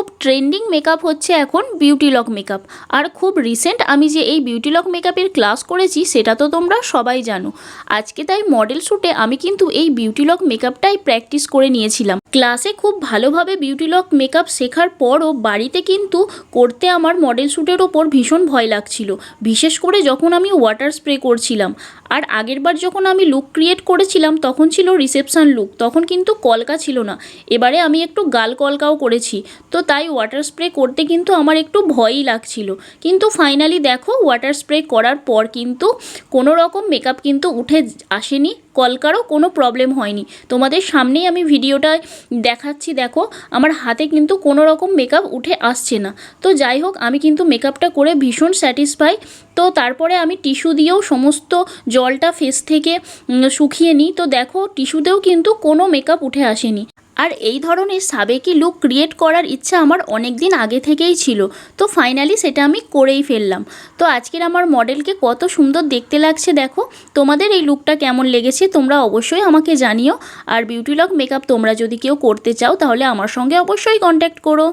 খুব trending makeup হচ্ছে এখন বিউটি লক মেকআপ। আর খুব রিসেন্ট আমি যে এই বিউটি লক মেকআপের ক্লাস করেছি সেটা তো তোমরা সবাই জানো। আজকে তাই মডেল শ্যুটে আমি কিন্তু এই বিউটি লক মেকআপটাই প্র্যাকটিস করে নিয়েছিলাম। ক্লাসে খুব ভালোভাবে বিউটি লক মেকআপ শেখার পরও বাড়িতে কিন্তু করতে আমার মডেল শ্যুটের ওপর ভীষণ ভয় লাগছিল, বিশেষ করে যখন আমি ওয়াটার স্প্রে করছিলাম। আর আগেরবার যখন আমি লুক ক্রিয়েট করেছিলাম তখন ছিল রিসেপশান লুক, তখন কিন্তু কলকা ছিল না। এবারে আমি একটু গাল কলকাও করেছি, তো তাই ওয়াটার স্প্রে করতে কিন্তু আমার একটু ভয়ই লাগছিল। কিন্তু ফাইনালি দেখো ওয়াটার স্প্রে করার পর কিন্তু কোনো রকম মেকআপ কিন্তু উঠে আসেনি, কলকারও কোনো প্রবলেম হয়নি। তোমাদের সামনেই আমি ভিডিওটা দেখাচ্ছি, দেখো আমার হাতে কিন্তু কোনো রকম মেকআপ উঠে আসছে না। তো যাই হোক, আমি কিন্তু মেকআপটা করে ভীষণ স্যাটিসফাই। তো তারপরে আমি টিস্যু দিয়েও সমস্ত জলটা ফেস থেকে শুকিয়ে নিই। তো দেখো টিস্যুতেও কিন্তু কোনো মেকআপ উঠে আসেনি। আর এই ধরনের সাবেকি লুক ক্রিয়েট করার ইচ্ছা আমার অনেক দিন আগে থেকেই ছিল। তো ফাইনালি সেটা আমি করেই ফেললাম। তো আজকের আমার মডেলকে কত সুন্দর দেখতে লাগছে দেখো। তোমাদের এই লুকটা কেমন লেগেছে তোমরা অবশ্যই আমাকে জানিও। আর বিউটি লক মেকআপ তোমরা যদি কেউ করতে চাও তাহলে আমার সঙ্গে অবশ্যই কন্ট্যাক্ট করো।